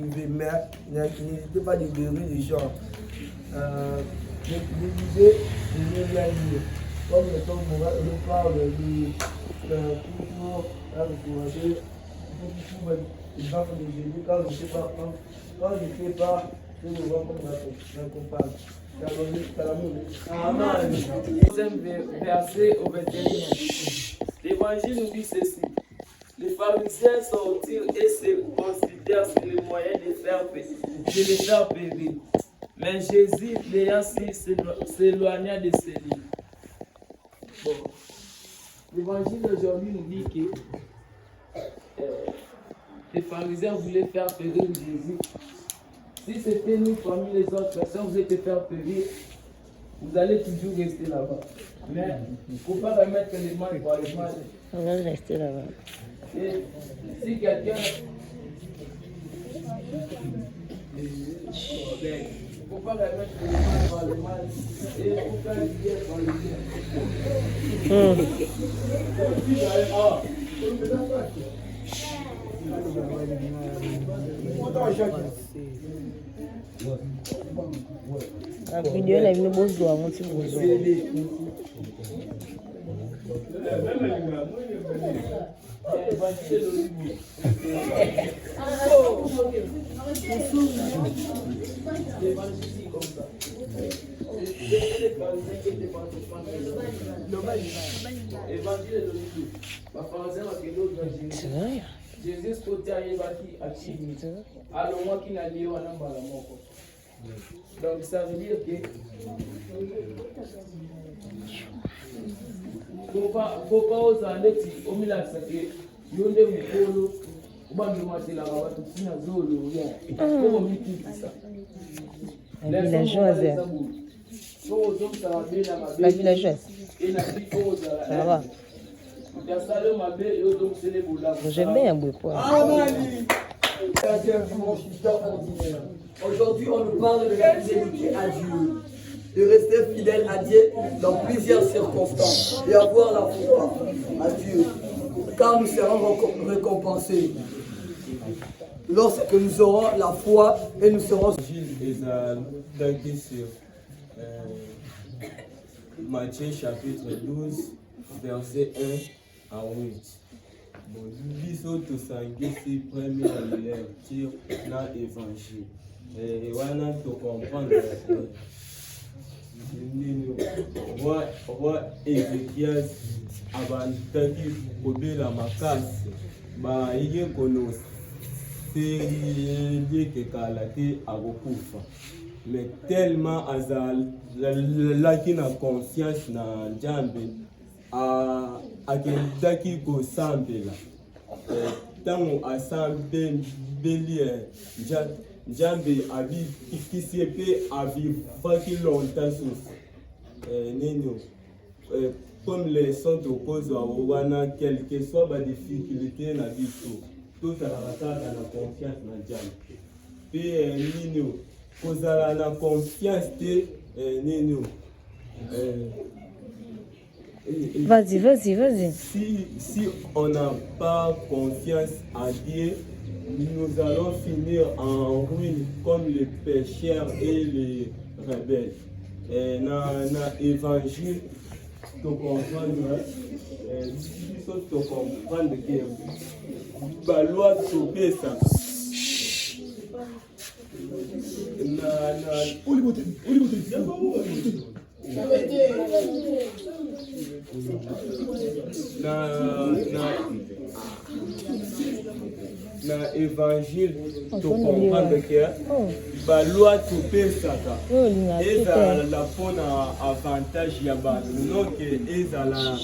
privé, mais n'hésitez pas de donner les gens. L'Élysée, je viens dire, comme le temps je parle toujours encourager, il va faut les aider quand je ne sais pas, quand je ne sais pas, je me vois comme la compagne. Amen. Deuxième verset au 21e. L'évangile nous dit ceci. Les pharisiens sortirent et se considèrent sur les moyens de les faire périr. Mais Jésus, l'ayant su, s'éloigna de ces lieux. Bon. L'évangile d'aujourd'hui nous dit que les pharisiens voulaient faire périr Jésus. Si c'était nous parmi les autres personnes, vous allez faire périr, vous allez toujours rester là-bas. Mais il ne faut pas remettre les mal par les mal. On va rester là-bas. Et si quelqu'un... Il ne faut pas remettre les mal par les mal. Et il faut faire le bien par le bien. La vidéo elle a une bosse doigt mon petit bozo. C'est vrai. Jésus côté ayebaki akini. Alors moi qui n'a lié wana mbala moko. Donc ça veut dire que faut pas oser omilakisa ke yonde mukolo ubambimatela abantu sina zolo ya. Comment mikisa. La villageoise. La villageoise. Ça va. J'aime bien un beau poids. Aujourd'hui, on nous parle de la fidélité à Dieu, de rester fidèle à Dieu dans plusieurs circonstances et avoir la foi à Dieu, car nous serons récompensés lorsque nous aurons la foi et nous serons... Matthieu chapitre 12, verset 1 à 8. Bon, biso tosangisi première lecture na évangile. Et wana to comprendre roi Ézéchias abandaki kobela makasi baye kono seli ke kala te akokufa. Mais tellement azalaki na confiance na Nzambe akendaki kosambela ntango asambeli Nzambe abikisi mpe avivaki longtemps susu nini comme les sont tokozwa wana quelle que soit badifficulté na biso tozalaka kaka na confiance na Nzambe mpe nini kozala na confiance te nini Vas-y. Si on n'a pas confiance à Dieu, nous allons finir en ruine comme les pécheurs et les rebelles. Dans l'évangile, tu comprends que la loi de ça. Na évangile to comprendre que ba loi to pesaka ezala pona avantage ya bato non que ezala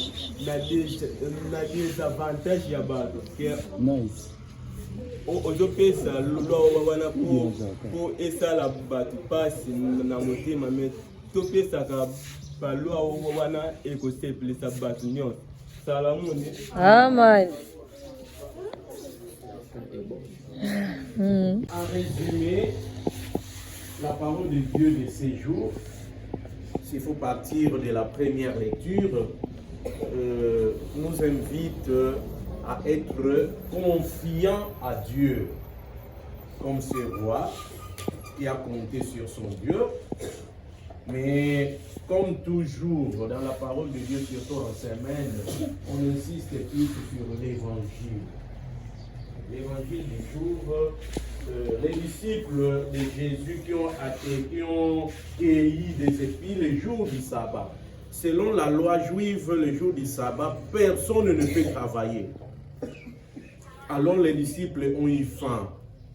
na désavantage ya bato que nice ozopesa loi wana po esala bato pasi na motema mais topesaka ba loi wana ekoseplisa bato nyonso salamuni amen. En résumé, la parole de Dieu de ces jours, s'il faut partir de la première lecture, nous invite à être confiant à Dieu. comme ce roi qui a compté sur son Dieu. Mais comme toujours dans la parole de Dieu, surtout en semaine, on insiste plus sur l'évangile. L'évangile du jour, les disciples de Jésus qui ont cueilli des épis le jour du sabbat. Selon la loi juive, le jour du sabbat, personne ne peut travailler. Alors les disciples ont eu faim,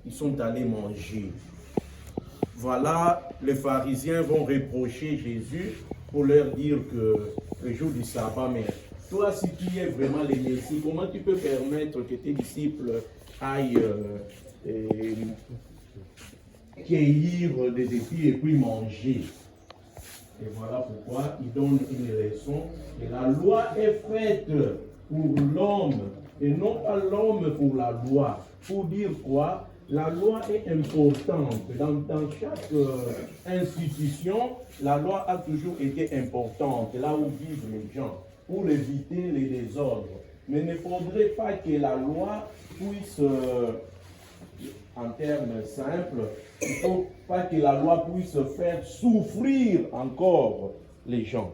ils sont allés manger. Voilà, les pharisiens vont reprocher Jésus pour leur dire que le jour du sabbat, mais toi, si tu es vraiment le Messie, comment tu peux permettre que tes disciples aillent cueillir des épis et puis manger? Et voilà pourquoi il donne une raison. Et la loi est faite pour l'homme et non pas l'homme pour la loi. Pour dire quoi? La loi est importante. Dans chaque institution, la loi a toujours été importante, là où vivent les gens, pour éviter les désordres. Mais il ne faudrait pas que la loi puisse, en termes simples, il ne faut pas que la loi puisse faire souffrir encore les gens.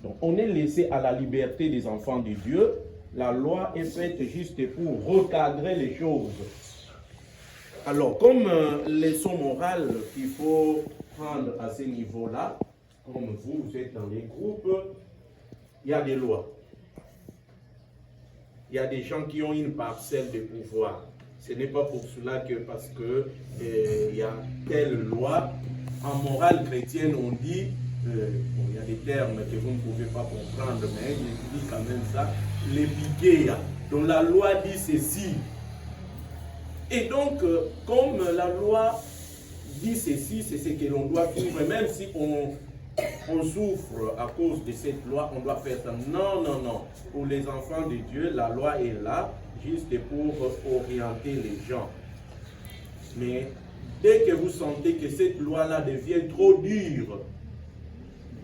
Donc on est laissé à la liberté des enfants de Dieu. La loi est faite juste pour recadrer les choses. Alors, comme leçon morale qu'il faut prendre à ce niveau-là, comme vous êtes dans les groupes, il y a des lois. Il y a des gens qui ont une parcelle de pouvoir. Ce n'est pas pour cela que parce que il y a telle loi, en morale chrétienne, on dit, il y a des termes que vous ne pouvez pas comprendre, mais je dis quand même ça, l'épigéia. Donc la loi dit ceci. Et donc, comme la loi dit ceci, c'est ce que l'on doit suivre, même si on souffre à cause de cette loi, on doit faire ça. Non, non, non. Pour les enfants de Dieu, la loi est là, juste pour orienter les gens. Mais dès que vous sentez que cette loi-là devient trop dure,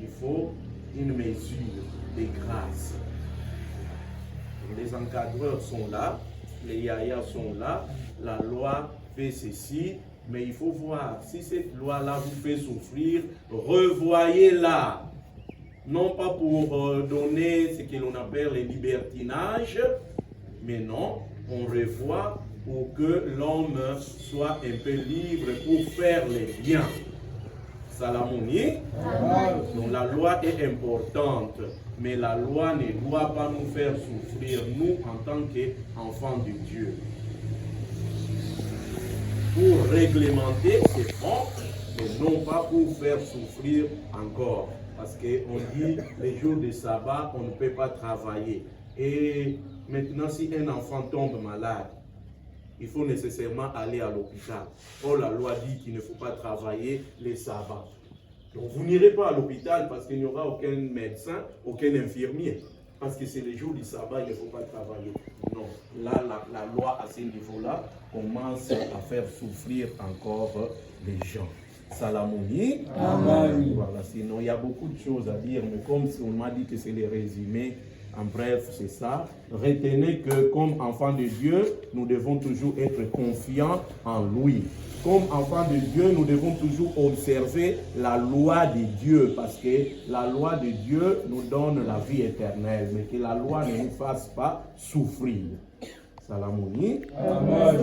il faut une mesure de grâce. Les encadreurs sont là, les yayas sont là, la loi fait ceci, mais il faut voir, si cette loi-là vous fait souffrir, revoyez-la. Non pas pour donner ce que l'on appelle les libertinages, mais non, on revoit pour que l'homme soit un peu libre pour faire les biens. Salamouni. Donc la loi est importante, mais la loi ne doit pas nous faire souffrir, nous, en tant qu'enfants de Dieu. Pour réglementer, c'est bon, mais non pas pour faire souffrir encore. Parce qu'on dit, les jours de sabbat, on ne peut pas travailler. Et maintenant, si un enfant tombe malade, il faut nécessairement aller à l'hôpital. Or, la loi dit qu'il ne faut pas travailler les sabbats. Donc, vous n'irez pas à l'hôpital parce qu'il n'y aura aucun médecin, aucun infirmier. Parce que c'est le jour du sabbat, il ne faut pas travailler. Non, là, la loi à ce niveau-là commence à faire souffrir encore les gens. Salamouni. Amen. Voilà, sinon, il y a beaucoup de choses à dire, mais comme on m'a dit que c'est les résumés, en bref, c'est ça. Retenez que comme enfants de Dieu, nous devons toujours être confiants en lui. Comme enfants de Dieu, nous devons toujours observer la loi de Dieu, parce que la loi de Dieu nous donne la vie éternelle, mais que la loi ne nous fasse pas souffrir. Salamouni. Amen.